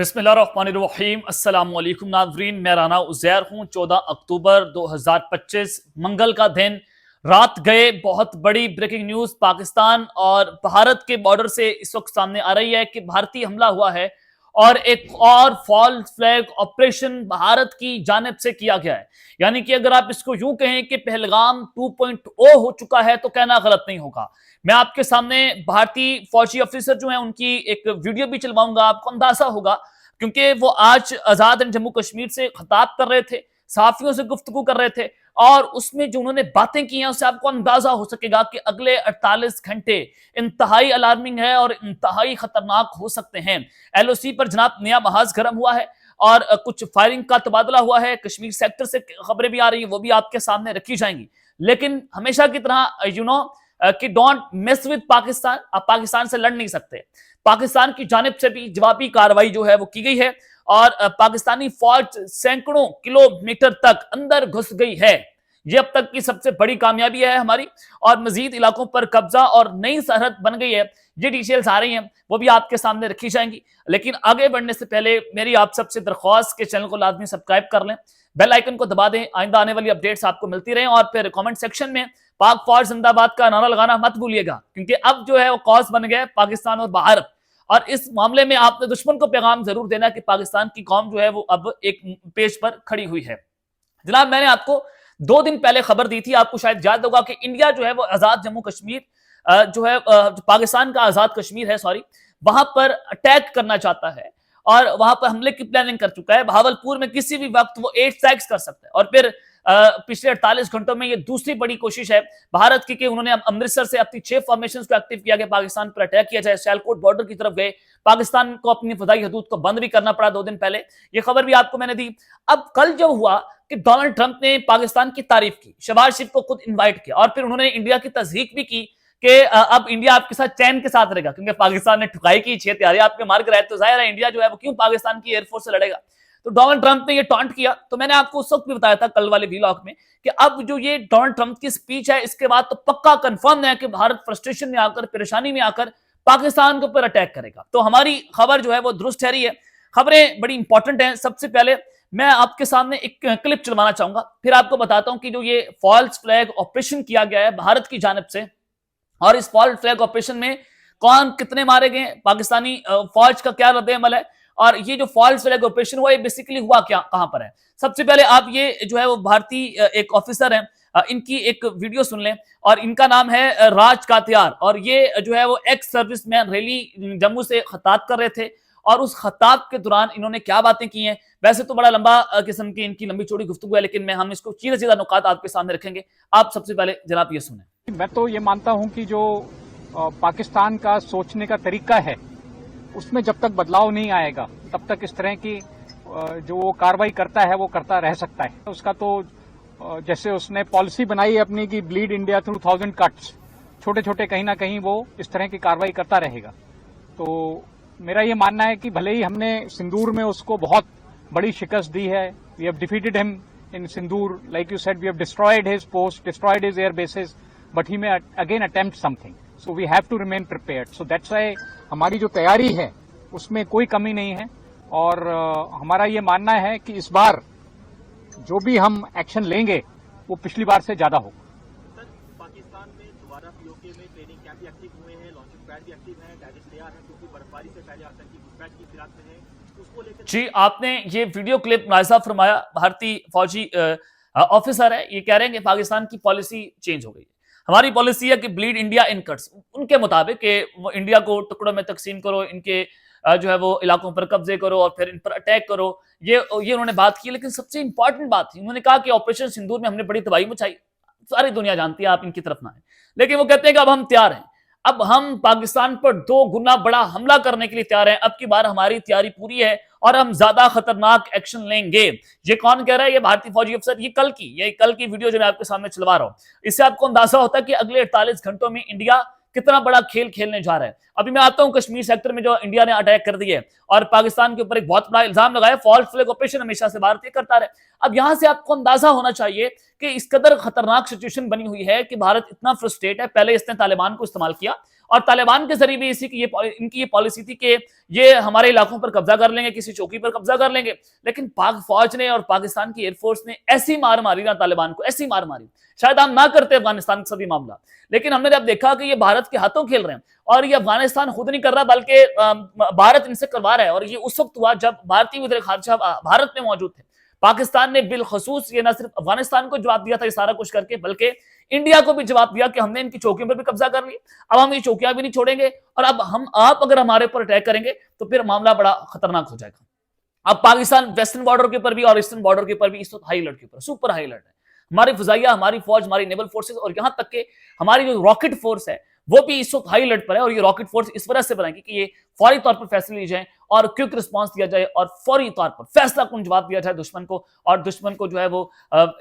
बिस्मिल्लाहिर्रहमानिर्रहीम अस्सलाम वालेकुम नाज़रीन, मैं राना उज़ैर हूँ। 14 अक्टूबर 2025 मंगल का दिन, रात गए बहुत बड़ी ब्रेकिंग न्यूज़ पाकिस्तान और भारत के बॉर्डर से इस वक्त सामने आ रही है कि भारतीय हमला हुआ है और एक और फॉल्स फ्लैग ऑपरेशन भारत की जानिब से किया गया है। यानी कि अगर आप इसको यूं कहें कि पहलगाम 2.0 हो चुका है तो कहना गलत नहीं होगा। मैं आपके सामने भारतीय फौजी अफसर जो हैं उनकी एक वीडियो भी चलवाऊंगा, आपको अंदाजा होगा, क्योंकि वो आज आजाद एंड जम्मू कश्मीर से खिताब कर रहे थे, सहाफियों से गुफ्तगू कर रहे थे और उसमें जो उन्होंने बातें की हैं उससे आपको अंदाजा हो सकेगा कि अगले 48 घंटे इंतहाई अलार्मिंग है और इंतहाई खतरनाक हो सकते हैं। एलओसी पर जनाब नया महाज गर्म हुआ है और कुछ फायरिंग का तबादला हुआ है। कश्मीर सेक्टर से खबरें भी आ रही हैं, वो भी आपके सामने रखी जाएंगी। लेकिन हमेशा की तरह कि डोंट मिस विद पाकिस्तान, आप पाकिस्तान से लड़ नहीं सकते। पाकिस्तान की जानिब से भी जवाबी कार्रवाई जो है वो की गई है और पाकिस्तानी फौज सैकड़ों किलोमीटर तक अंदर घुस गई है। ये अब तक की सबसे बड़ी कामयाबी है हमारी और मजीद इलाकों पर कब्जा और नई सरहद बन गई है। ये डिटेल्स आ रही हैं, वो भी आपके सामने रखी जाएंगी। लेकिन आगे बढ़ने से पहले मेरी आप सबसे दरख्वास्त के चैनल को लाजमी सब्सक्राइब कर लें, बेल आइकन को दबा दें, आइंदा आने वाली अपडेट्स आपको मिलती रहें और फिर कमेंट सेक्शन में पाक फौज जिंदाबाद का नारा लगाना मत भूलिएगा, क्योंकि अब जो है वो कॉज बन गए पाकिस्तान और भारत। और इस मामले में आपने दुश्मन को पैगाम जरूर देना कि पाकिस्तान की कौम जो है वो अब एक पेज पर खड़ी हुई है। जनाब, मैंने आपको 2 दिन पहले खबर दी थी, आपको शायद याद होगा कि इंडिया जो है वो आजाद जम्मू कश्मीर जो है पाकिस्तान का आजाद कश्मीर है, सॉरी, वहां पर अटैक करना चाहता है और वहां पर हमले की प्लानिंग कर चुका है। भावलपुर में किसी भी वक्त वो 8 स्ट्राइक्स कर सकता है और फिर पिछले 48 घंटों में ये दूसरी बड़ी कोशिश है भारत की कि उन्होंने अमृतसर से अपनी 6 फॉर्मेशंस को एक्टिव किया, पाकिस्तान पर अटैक किया जाए। सियालकोट बॉर्डर की तरफ गए, पाकिस्तान को अपनी फदाई हदूद को बंद भी करना पड़ा 2 दिन पहले, ये खबर भी आपको मैंने दी। अब कल जो हुआ कि डोनाल्ड ट्रंप ने पाकिस्तान की तारीफ की, शहबाज शरीफ को खुद इन्वाइट किया और फिर उन्होंने इंडिया की तस्दीक भी की कि अब इंडिया आपके साथ चैन के साथ रहेगा, क्योंकि पाकिस्तान ने ठुकाई की 6 तैयारी आपके मार कराए, तो जाहिर है इंडिया जो है वो क्यों पाकिस्तान की एयरफोर्स से लड़ेगा। तो डोनाल्ड ट्रंप ने ये टॉन्ट किया। तो मैंने आपको उस वक्त भी बताया था कल वाले व्लॉग में कि अब जो ये डोनाल्ड ट्रंप की स्पीच है, इसके बाद तो पक्का कंफर्म है कि भारत फ्रस्ट्रेशन में आकर, परेशानी में आकर पाकिस्तान के ऊपर अटैक करेगा। तो हमारी खबर जो है वो दुरुस्त ठहरी है। खबरें बड़ी इंपॉर्टेंट हैं। सबसे पहले मैं आपके सामने एक क्लिप चलवाना चाहूंगा, फिर आपको बताता हूं कि जो ये फॉल्स फ्लैग ऑपरेशन किया गया है भारत की जानिब से और इस फॉल्स फ्लैग ऑपरेशन में कौन कितने मारे गए, पाकिस्तानी फौज का क्या रद्द-ए-अमल है और ये जो फॉल्स फ्लैग ऑपरेशन हुआ ये बेसिकली हुआ क्या, कहां पर है। सबसे पहले आप ये जो है वो भारतीय एक ऑफिसर है, इनकी एक वीडियो सुन लें और इनका नाम है राज कातियार और ये जो है वो एक्स सर्विसमैन रैली जम्मू से खिताब कर रहे थे और उस खिताब के दौरान इन्होंने क्या बातें की हैं। वैसे तो बड़ा लंबा किस्म की इनकी लंबी चौड़ी गुफ्तगू है, लेकिन हम इसको सीधा नुकात आपके सामने रखेंगे। आप सबसे पहले जनाब ये सुने। मैं तो ये मानता हूं कि जो पाकिस्तान का सोचने का तरीका है उसमें जब तक बदलाव नहीं आएगा तब तक इस तरह की जो वो कार्रवाई करता है वो करता रह सकता है। उसका तो जैसे उसने पॉलिसी बनाई अपनी कि ब्लीड इंडिया थ्रू 1000 कट्स, छोटे छोटे कहीं ना कहीं वो इस तरह की कार्रवाई करता रहेगा। तो मेरा ये मानना है कि भले ही हमने सिंदूर में उसको बहुत बड़ी शिकस्त दी है, we have defeated him in Sindoor, like you said, we have destroyed his post, destroyed his air bases, but he may again attempt something, so we have to remain prepared. So that's why हमारी जो तैयारी है उसमें कोई कमी नहीं है और हमारा ये मानना है कि इस बार जो भी हम एक्शन लेंगे वो पिछली बार से ज्यादा होगा। पाकिस्तान में दोबारा पीओके में ट्रेनिंग कैंप भी एक्टिव हुए हैं, लॉन्चिंग पैड भी एक्टिव है, गैजेट्स तैयार हैं, क्योंकि बर्फबारी से पहले आतंकी घुसपैठ की फिराक में है, उसको लेकर जी, आपने ये वीडियो क्लिप मुलाहिजा फरमाया। भारतीय फौजी ऑफिसर है, ये कह रहे हैं कि पाकिस्तान की पॉलिसी चेंज हो गई है। हमारी पॉलिसी है कि ब्लीड इंडिया इन कट्स, उनके मुताबिक कि वो इंडिया को टुकड़ों में तकसीम करो, इनके जो है वो इलाकों पर कब्जे करो और फिर इन पर अटैक करो, ये उन्होंने बात की। लेकिन सबसे इंपॉर्टेंट बात थी, उन्होंने कहा कि ऑपरेशन सिंदूर में हमने बड़ी तबाही मचाई, सारी दुनिया जानती है, आप इनकी तरफ ना है, लेकिन वो कहते हैं कि अब हम तैयार हैं, अब हम पाकिस्तान पर 2 गुना बड़ा हमला करने के लिए तैयार हैं, अब की बार हमारी तैयारी पूरी है और हम ज्यादा खतरनाक एक्शन लेंगे। ये कौन कह रहा है? ये भारतीय फौजी अफसर। ये कल की वीडियो जो मैं आपके सामने चलवा रहा हूं, इससे आपको अंदाजा होता है कि अगले 48 घंटों में इंडिया कितना बड़ा खेल खेलने जा रहा है। अभी मैं आता हूं कश्मीर सेक्टर में जो इंडिया ने अटैक कर दिया और पाकिस्तान के ऊपर एक बहुत बड़ा इल्जाम लगाया, फॉल्स फ्लैग ऑपरेशन हमेशा से भारत करता रहे। अब यहां से आपको अंदाजा होना चाहिए कि इस कदर खतरनाक सिचुएशन बनी हुई है कि भारत इतना फ्रस्ट्रेट है। पहले इसने तालिबान को इस्तेमाल किया और तालिबान के जरिए भी इनकी ये पॉलिसी थी कि ये हमारे इलाकों पर कब्जा कर लेंगे, किसी चौकी पर कब्जा कर लेंगे। लेकिन पाक फौज ने और पाकिस्तान की एयरफोर्स ने ऐसी मार मारी ना तालिबान को, ऐसी मार मारी, शायद हम ना करते अफगानिस्तान के साथ मामला। लेकिन हमने जब देखा कि ये भारत के हाथों खेल रहे हैं और ये अफगानिस्तान खुद नहीं कर रहा बल्कि भारत इनसे करवा रहा है, और ये उस वक्त हुआ जब भारतीय वज़ीर ख़ारिजा भारत में मौजूद थे। पाकिस्तान ने बिलखसूस ये न सिर्फ अफगानिस्तान को जवाब दिया था ये सारा कुछ करके, बल्कि इंडिया को भी जवाब दिया कि हमने इनकी चौकियों पर भी कब्जा कर लिया, अब हम ये चौकियां भी नहीं छोड़ेंगे, और अब आप अगर हमारे ऊपर अटैक करेंगे तो फिर मामला बड़ा खतरनाक हो जाएगा। अब पाकिस्तान वेस्टर्न बॉर्डर के ऊपर भी और ईस्टर्न बॉर्डर के ऊपर भी इस वक्त हाई अलर्ट के ऊपर, सुपर हाई अलर्ट है। हमारी फजाइया, हमारी फौज, हमारी नेवल फोर्सेस और यहां तक के हमारी जो रॉकेट फोर्स है वो भी इस वक्त हाई अलर्ट पर है। और ये रॉकेट फोर्स इस वजह से बनाएगी कि ये फौरी तौर पर फैसले लिए जाए और क्विक रिस्पांस दिया जाए और फौरी तौर पर फैसला कुन जवाब दिया जाए दुश्मन को, और दुश्मन को जो है वो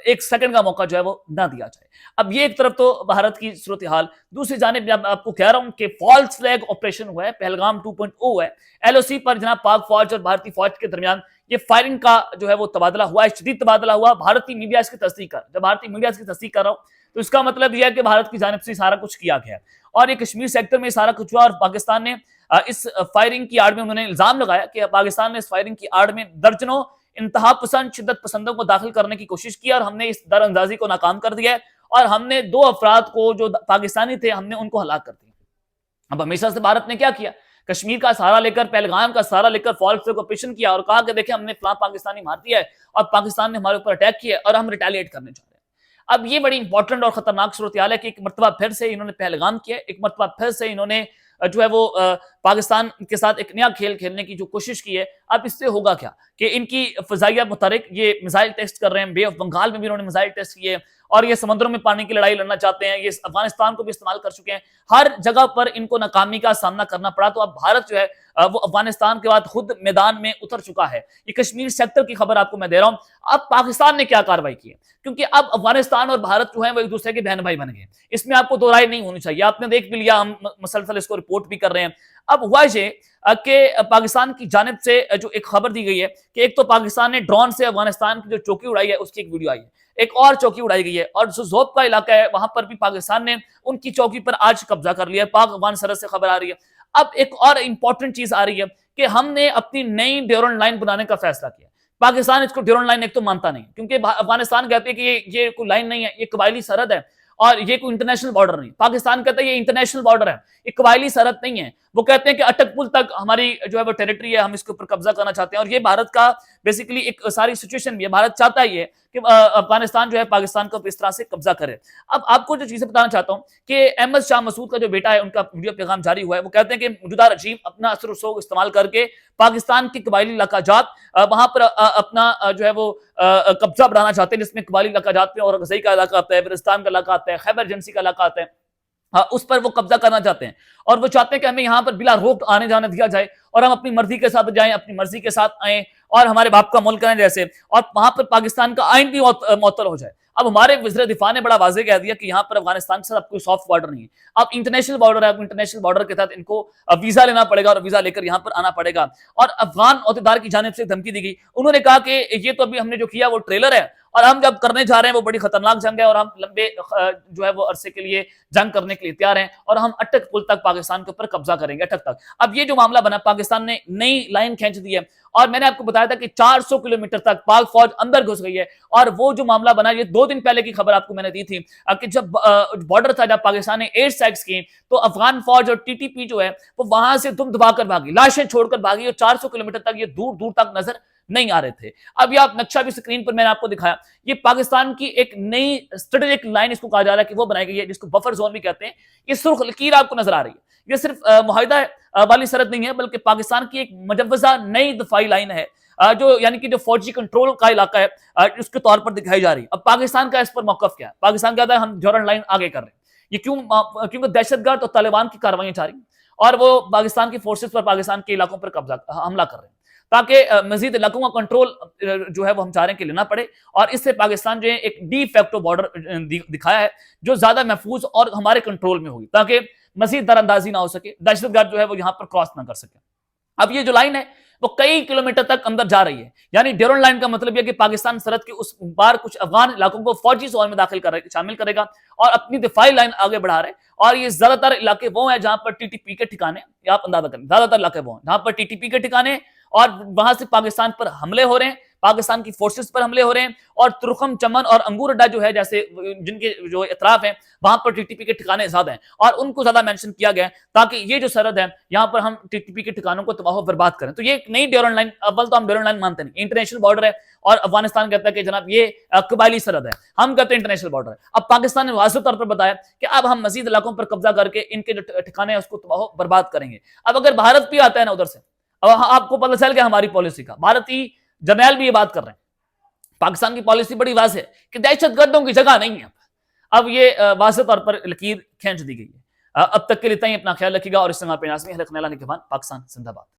एक सेकंड का मौका जो है वो ना दिया जाए। अब ये एक तरफ तो भारत की सूरत हाल, दूसरी जानिब मैं आपको कह रहा हूं कि फॉल्स फ्लैग ऑपरेशन हुआ है, पहलगाम 2.0 है। एलओसी पर जनाब पाक फौज और भारतीय फौज के दरमियान ये फायरिंग का जो है वो तबादला हुआ है, शदीद तबादला हुआ। भारतीय मीडिया इसकी तस्दीक कर, जब भारतीय मीडिया इसकी तस्दीक कर रहा हूं तो इसका मतलब यह है कि भारत की जानिब से सारा कुछ किया गया है और ये कश्मीर सेक्टर में सारा कुछ हुआ। और पाकिस्तान ने इस फायरिंग की आड़ में उन्होंने इल्जाम लगाया कि पाकिस्तान ने इस फायरिंग की आड़ में दर्जनों इंतहा पसंद, शिद्दत पसंदों को दाखिल करने की कोशिश की और हमने इस दरअंदाजी को नाकाम कर दिया है और हमने 2 अफराद को जो पाकिस्तानी थे हमने उनको हलाक कर दिया। अब हमेशा से भारत ने क्या किया, कश्मीर का सहारा लेकर, पहलगाम का सहारा लेकर फॉल्स फ्लैग ऑपरेशन किया और कहा कि देखिए हमने फलां पाकिस्तानी मार दिया है और पाकिस्तान ने हमारे ऊपर अटैक किया और हम रिटेलिएट करने जा रहे हैं। अब ये बड़ी इंपॉर्टेंट और खतरनाक सूरत हाल है कि एक मरतबा फिर से इन्होंने पहलगाम किया, एक मरतबा फिर से इन्होंने जो है वो पाकिस्तान के साथ एक नया खेल खेलने की जो कोशिश की है। अब इससे होगा क्या कि इनकी फजाइया मुतारिक ये मिसाइल टेस्ट कर रहे हैं, बे ऑफ बंगाल में भी इन्होंने मिसाइल टेस्ट किए और ये समुद्रों में पानी की लड़ाई लड़ना चाहते हैं, ये अफगानिस्तान को भी इस्तेमाल कर चुके हैं। हर जगह पर इनको नाकामी का सामना करना पड़ा। तो अब भारत जो है वो अफगानिस्तान के बाद खुद मैदान में उतर चुका है। ये कश्मीर सेक्टर की खबर आपको मैं दे रहा हूं। अब पाकिस्तान ने क्या कार्रवाई की है, क्योंकि अब अफगानिस्तान और भारत जो है वो एक दूसरे के बहन भाई बन गए, इसमें आपको दो राय नहीं होनी चाहिए। आपने देख भी लिया, हम मसलसल इसको रिपोर्ट भी कर रहे हैं। अब हुआ ये कि पाकिस्तान की जानिब से जो एक खबर दी गई है कि एक तो पाकिस्तान ने ड्रोन से अफगानिस्तान की जो चौकी उड़ाई है उसकी एक वीडियो आई है, एक और चौकी उड़ाई गई है और जो जोब का इलाका है वहां पर भी पाकिस्तान ने उनकी चौकी पर आज कब्जा कर लिया है। पाक अफगान सरहद से खबर आ रही है। अब एक और इंपॉर्टेंट चीज आ रही है कि हमने अपनी नई ड्यूरन लाइन बनाने का फैसला किया। पाकिस्तान इसको ड्यूरन लाइन एक तो मानता नहीं, क्योंकि अफगानिस्तान कहते हैं कि ये कोई लाइन नहीं है, ये कबायली सरहद है और ये कोई इंटरनेशनल बॉर्डर नहीं। पाकिस्तान कहता है ये इंटरनेशनल बॉर्डर है, ये कबायली सरहद नहीं है। वो कहते हैं कि अटक पुल तक हमारी जो है वो टेरिटरी है, हम इसके ऊपर कब्जा करना चाहते हैं और ये भारत का बेसिकली एक सारी सिचुएशन भी है। भारत चाहता ही है कि अफगानिस्तान जो है पाकिस्तान को इस तरह से कब्जा करे। अब आपको जो चीजें बताना चाहता हूं कि अहमद शाह मसूद का जो बेटा है उनका वीडियो पैगाम जारी हुआ है। वो कहते हैं कि मौजूदा रजीम अपना असर रसूख इस्तेमाल करके पाकिस्तान की कबायली इलाका जात वहां पर अपना जो है वो कब्जा बढ़ाना चाहते हैं, जिसमें कबायली इलाका जात में और गजई का इलाका आता है, बिरिस्तान का इलाका आता है, खैबर एजेंसी का इलाका आता है, उस पर वो कब्जा करना चाहते हैं और वो चाहते हैं कि हमें यहाँ पर बिला रोक आने जाने दिया जाए और हम अपनी मर्जी के साथ जाएं, अपनी मर्जी के साथ आए और हमारे बाप का मुल्क करें जैसे, और वहां पर पाकिस्तान का आइन भी मुअत्तल हो जाए। अब हमारे वज़ीर दिफा ने बड़ा वाज़ेह कह दिया कि यहाँ पर अफगानिस्तान के साथ कोई सॉफ्ट बॉर्डर नहीं है, अब इंटरनेशनल बॉर्डर है। इंटरनेशनल बॉर्डर के तहत इनको वीजा लेना पड़ेगा और वीजा लेकर यहाँ पर आना पड़ेगा। और अफगान अहदेदार की जानिब से धमकी दी गई। उन्होंने कहा कि ये तो अभी हमने जो किया वो ट्रेलर है और हम जब करने जा रहे हैं वो बड़ी खतरनाक जंग है और हम लंबे जो है वो अरसे के लिए जंग करने के लिए तैयार हैं और हम अटक पुल तक पाकिस्तान के ऊपर कब्जा करेंगे, अटक तक। अब ये जो मामला बना, पाकिस्तान ने नई लाइन खींच दी है और मैंने आपको बताया था कि 400 किलोमीटर तक पाक फौज अंदर घुस गई है। और वो जो मामला बना, ये 2 दिन पहले की खबर आपको मैंने दी थी कि जब बॉर्डर था, जब पाकिस्तान ने एयर स्ट्राइक्स की तो अफगान फौज और टीटीपी जो है वो वहां से दुम दबाकर भागी, लाशें छोड़कर भागी और 400 किलोमीटर तक ये दूर दूर तक नजर नहीं आ रहे थे। अब ये आप नक्शा भी स्क्रीन पर मैंने आपको दिखाया, ये पाकिस्तान की एक नई स्ट्रेटेजिक लाइन इसको कहा जा रहा है कि वो बनाई गई है, जिसको बफर जोन भी कहते हैं। ये सुर्ख लकीर आपको नजर आ रही है, ये सिर्फ मुआहिदा वाली सरहद नहीं है बल्कि पाकिस्तान की एक मुजव्वजा नई दफाई लाइन है जो यानी कि जो फौजी कंट्रोल का इलाका है उसके तौर पर दिखाई जा रही है। अब पाकिस्तान का इस पर मौकफ क्या है? पाकिस्तान कहता है हम ड्यूरन लाइन आगे कर रहे हैं। ये क्यों? क्योंकि दहशतगर्द और तालिबान की कार्रवाई जारी और वो पाकिस्तान की फोर्सेस पर, पाकिस्तान के इलाकों पर हमला कर रहे हैं ताकि मजीद इलाकों का कंट्रोल जो है वो हम चाह रहे हैं कि लेना पड़े। और इससे पाकिस्तान जो है एक डी फैक्टो बॉर्डर दिखाया है जो ज्यादा महफूज और हमारे कंट्रोल में होगी ताकि मजीद दरअंदाजी ना हो सके, दहशतगर्द जो है वो यहाँ पर क्रॉस ना कर सके। अब ये जो लाइन है वो कई किलोमीटर तक अंदर जा रही है। यानी ड्यूरन लाइन का मतलब यह कि पाकिस्तान सरहद के उस पार कुछ अफगान इलाकों को फौजी जोन में शामिल करेगा और अपनी दिफाई लाइन आगे बढ़ा रहे। और ये ज्यादातर इलाके वो हैं जहां पर टीटीपी के ठिकाने, आप अंदाजा करें, ज्यादातर इलाके वो हैं जहां पर टीटीपी के ठिकाने, और वहां से पाकिस्तान पर हमले हो रहे हैं, पाकिस्तान की फोर्सेस पर हमले हो रहे हैं। और तुरखम, चमन और अंगूर अड्डा जो है, जैसे जिनके जो इतराफ हैं, वहां पर टीटीपी के ठिकाने ज्यादा हैं और उनको ज्यादा मेंशन किया गया है ताकि ये जो सरहद है यहां पर हम टीटीपी के ठिकानों को तबाह बर्बाद करें। तो ये एक नई ड्यूरन लाइन, अव्वल तो हम ड्यूरन लाइन मानते नहीं, इंटरनेशनल बॉर्डर है और अफगानिस्तान कहता है कि जनाब ये कबायली सरहद है, हम कहते हैं इंटरनेशनल बॉर्डर है। अब पाकिस्तान ने वाज़ेह तौर पर बताया कि अब हम मजीद इलाकों पर कब्जा करके इनके जो ठिकाने हैं उसको तबाह बर्बाद करेंगे। अब अगर भारत भी आता है ना उधर से, अब आपको पता चल गया हमारी पॉलिसी का, भारतीय जर्नैल भी ये बात कर रहे हैं, पाकिस्तान की पॉलिसी बड़ी वाज़ेह है कि दहशतगर्दों की जगह नहीं है। अब ये वाज़ेह तौर पर लकीर खींच दी गई है। अब तक के लिए इतना ही, अपना ख्याल रखिएगा और इस समय पाकिस्तान जिंदाबाद।